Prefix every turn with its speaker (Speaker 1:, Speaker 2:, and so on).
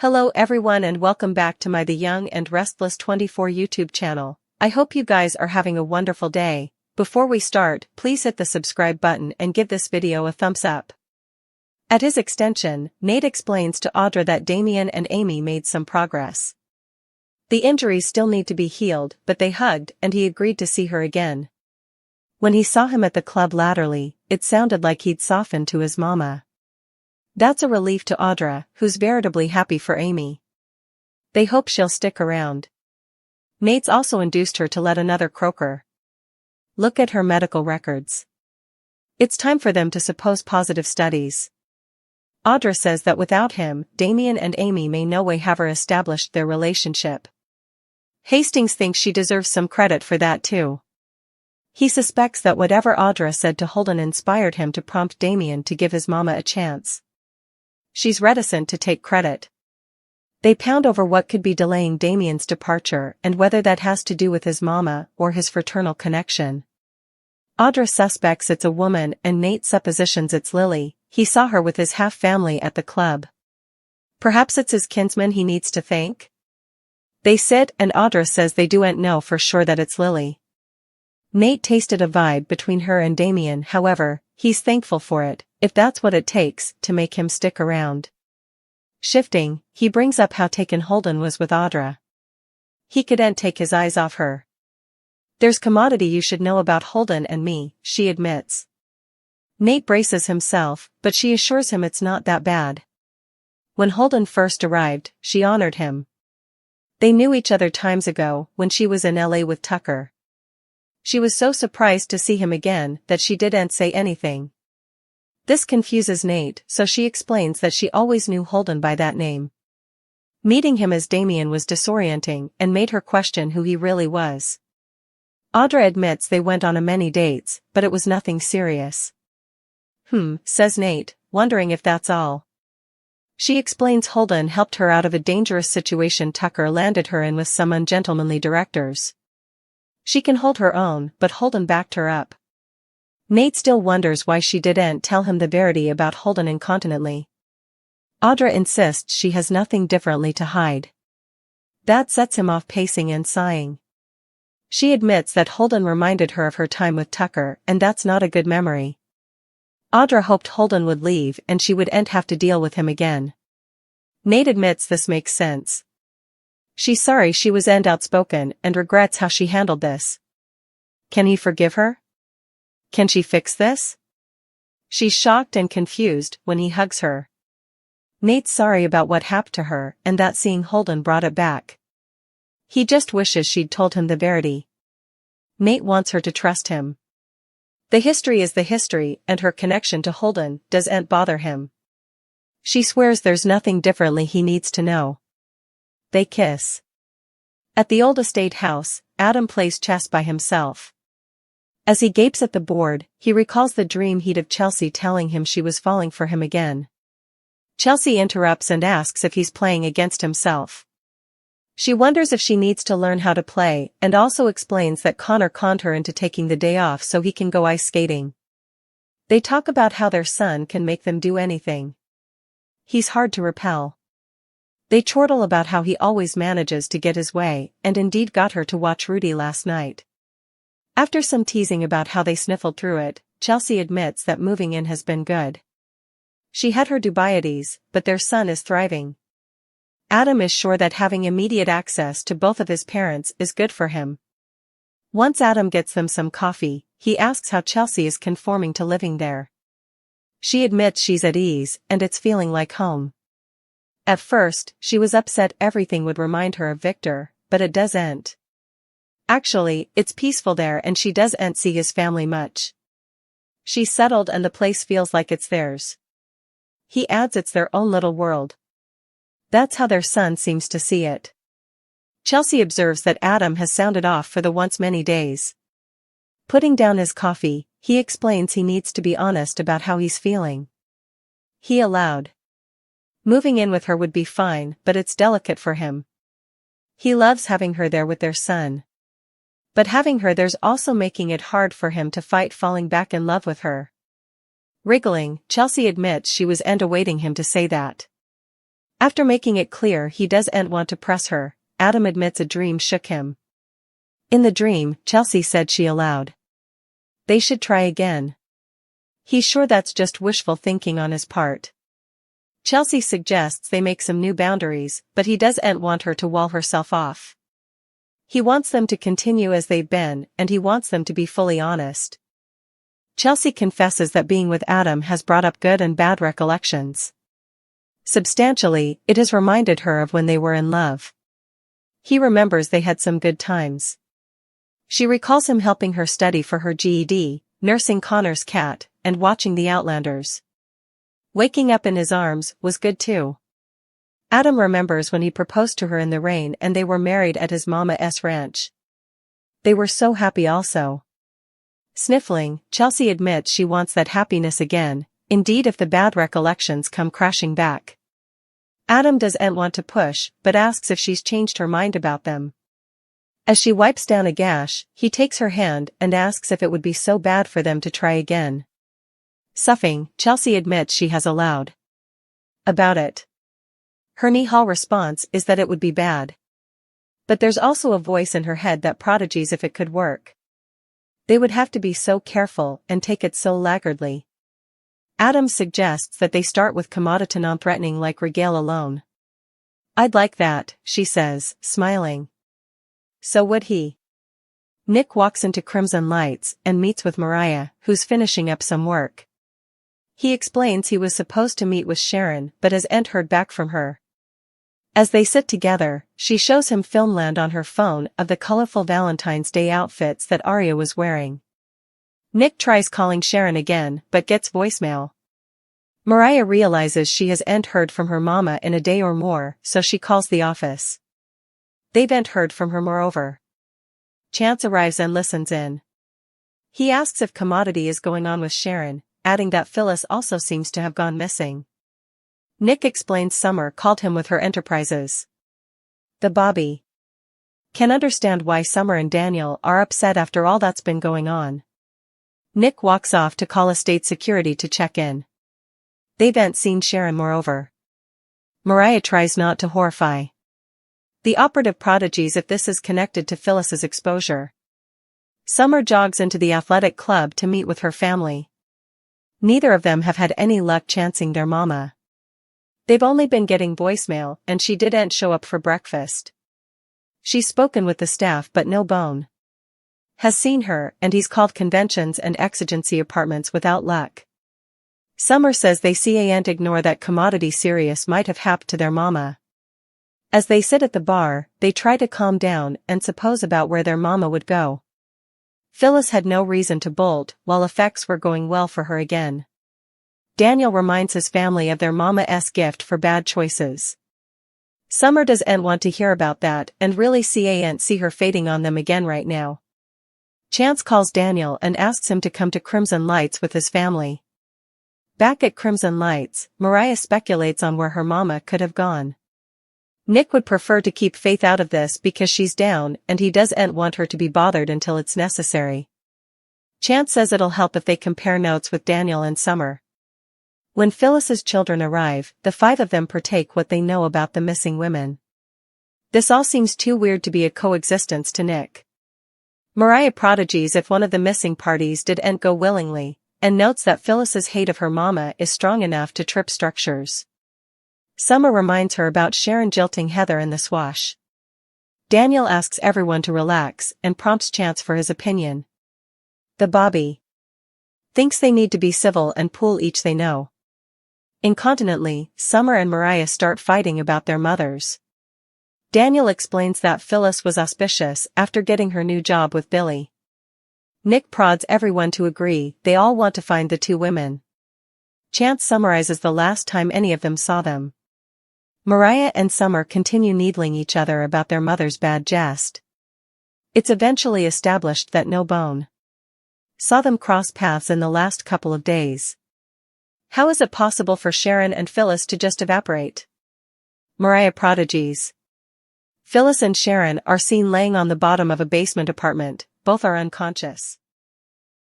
Speaker 1: Hello everyone and welcome back to my The Young and Restless 24 YouTube channel. I hope you guys are having a wonderful day. Before we start, please hit the subscribe button and give this video a thumbs up. At his extension, Nate explains to Audra that Damien and Amy made some progress. The injuries still need to be healed, but they hugged and he agreed to see her again. When he saw him at the club latterly, it sounded like he'd softened to his mama. That's a relief to Audra, who's veritably happy for Amy. They hope she'll stick around. Nate's also induced her to let another croaker look at her medical records. It's time for them to suppose positive studies. Audra says that without him, Damien and Amy may no way have established their relationship. Hastings thinks she deserves some credit for that too. He suspects that whatever Audra said to Holden inspired him to prompt Damien to give his mama a chance. She's reticent to take credit. They pound over what could be delaying Damien's departure and whether that has to do with his mama or his fraternal connection. Audra suspects it's a woman and Nate suppositions it's Lily. He saw her with his half-family at the club. Perhaps it's his kinsman he needs to thank? They sit and Audra says they don't know for sure that it's Lily. Nate tasted a vibe between her and Damien, however, he's thankful for it, if that's what it takes to make him stick around. Shifting, he brings up how taken Holden was with Audra. He couldn't take his eyes off her. There's commodity you should know about Holden and me, she admits. Nate braces himself, but she assures him it's not that bad. When Holden first arrived, she honored him. They knew each other times ago, when she was in LA with Tucker. She was so surprised to see him again that she didn't say anything. This confuses Nate, so she explains that she always knew Holden by that name. Meeting him as Damien was disorienting and made her question who he really was. Audra admits they went on many dates, but it was nothing serious. Says Nate, wondering if that's all. She explains Holden helped her out of a dangerous situation Tucker landed her in with some ungentlemanly directors. She can hold her own, but Holden backed her up. Nate still wonders why she didn't tell him the verity about Holden incontinently. Audra insists she has nothing differently to hide. That sets him off pacing and sighing. She admits that Holden reminded her of her time with Tucker and that's not a good memory. Audra hoped Holden would leave and she wouldn't have to deal with him again. Nate admits this makes sense. She's sorry she was outspoken and regrets how she handled this. Can he forgive her? Can she fix this? She's shocked and confused when he hugs her. Nate's sorry about what happened to her and that seeing Holden brought it back. He just wishes she'd told him the verity. Nate wants her to trust him. The history is the history and her connection to Holden doesn't bother him. She swears there's nothing differently he needs to know. They kiss. At the old estate house, Adam plays chess by himself. As he gapes at the board, he recalls the dream he'd of Chelsea telling him she was falling for him again. Chelsea interrupts and asks if he's playing against himself. She wonders if she needs to learn how to play and also explains that Connor conned her into taking the day off so he can go ice skating. They talk about how their son can make them do anything. He's hard to repel. They chortle about how he always manages to get his way and indeed got her to watch Rudy last night. After some teasing about how they sniffled through it, Chelsea admits that moving in has been good. She had her dubieties, but their son is thriving. Adam is sure that having immediate access to both of his parents is good for him. Once Adam gets them some coffee, he asks how Chelsea is conforming to living there. She admits she's at ease and it's feeling like home. At first, she was upset everything would remind her of Victor, but it doesn't. Actually, it's peaceful there and she doesn't see his family much. She's settled and the place feels like it's theirs. He adds it's their own little world. That's how their son seems to see it. Chelsea observes that Adam has sounded off for the once many days. Putting down his coffee, he explains he needs to be honest about how he's feeling. He allowed. Moving in with her would be fine, but it's delicate for him. He loves having her there with their son. But having her there's also making it hard for him to fight falling back in love with her. Wriggling, Chelsea admits she was awaiting him to say that. After making it clear he doesn't want to press her, Adam admits a dream shook him. In the dream, Chelsea said she allowed. They should try again. He's sure that's just wishful thinking on his part. Chelsea suggests they make some new boundaries, but he doesn't want her to wall herself off. He wants them to continue as they've been, and he wants them to be fully honest. Chelsea confesses that being with Adam has brought up good and bad recollections. Substantially, it has reminded her of when they were in love. He remembers they had some good times. She recalls him helping her study for her GED, nursing Connor's cat, and watching The Outlanders. Waking up in his arms was good too. Adam remembers when he proposed to her in the rain and they were married at his mama's ranch. They were so happy also. Sniffling, Chelsea admits she wants that happiness again, indeed if the bad recollections come crashing back. Adam doesn't want to push, but asks if she's changed her mind about them. As she wipes down a gash, he takes her hand and asks if it would be so bad for them to try again. Suffing, Chelsea admits she has allowed. About it. Her Nihal response is that it would be bad. But there's also a voice in her head that prodigies if it could work. They would have to be so careful and take it so laggardly. Adam suggests that they start with commodity non-threatening like regale alone. I'd like that, she says, smiling. So would he. Nick walks into Crimson Lights and meets with Mariah, who's finishing up some work. He explains he was supposed to meet with Sharon but hasn't heard back from her. As they sit together, she shows him filmland on her phone of the colorful Valentine's Day outfits that Arya was wearing. Nick tries calling Sharon again but gets voicemail. Mariah realizes she hasn't heard from her mama in a day or more, so she calls the office. They've heard from her moreover. Chance arrives and listens in. He asks if Commodity is going on with Sharon, adding that Phyllis also seems to have gone missing. Nick explains Summer called him with her enterprises. The Bobby can understand why Summer and Daniel are upset after all that's been going on. Nick walks off to call estate security to check in. They've seen Sharon moreover. Mariah tries not to horrify the operative prodigies if this is connected to Phyllis's exposure. Summer jogs into the athletic club to meet with her family. Neither of them have had any luck chancing their mama. They've only been getting voicemail and she didn't show up for breakfast. She's spoken with the staff but no Bone has seen her and he's called conventions and exigency apartments without luck. Summer says they can't ignore that Commodity serious might have happened to their mama. As they sit at the bar, they try to calm down and suppose about where their mama would go. Phyllis had no reason to bolt while effects were going well for her again. Daniel reminds his family of their mama's gift for bad choices. Summer doesn't want to hear about that and really can't see her fading on them again right now. Chance calls Daniel and asks him to come to Crimson Lights with his family. Back at Crimson Lights, Mariah speculates on where her mama could have gone. Nick would prefer to keep Faith out of this because she's down and he doesn't want her to be bothered until it's necessary. Chance says it'll help if they compare notes with Daniel and Summer. When Phyllis's children arrive, the five of them partake what they know about the missing women. This all seems too weird to be a coexistence to Nick. Mariah prodigies if one of the missing parties didn't go willingly, and notes that Phyllis's hate of her mama is strong enough to trip structures. Summer reminds her about Sharon jilting Heather in the swash. Daniel asks everyone to relax and prompts Chance for his opinion. The Bobby thinks they need to be civil and pool each they know. Incontinently, Summer and Mariah start fighting about their mothers. Daniel explains that Phyllis was auspicious after getting her new job with Billy. Nick prods everyone to agree they all want to find the two women. Chance summarizes the last time any of them saw them. Mariah and Summer continue needling each other about their mother's bad jest. It's eventually established that no Bone saw them cross paths in the last couple of days. How is it possible for Sharon and Phyllis to just evaporate? Mariah prodigies. Phyllis and Sharon are seen laying on the bottom of a basement apartment, both are unconscious.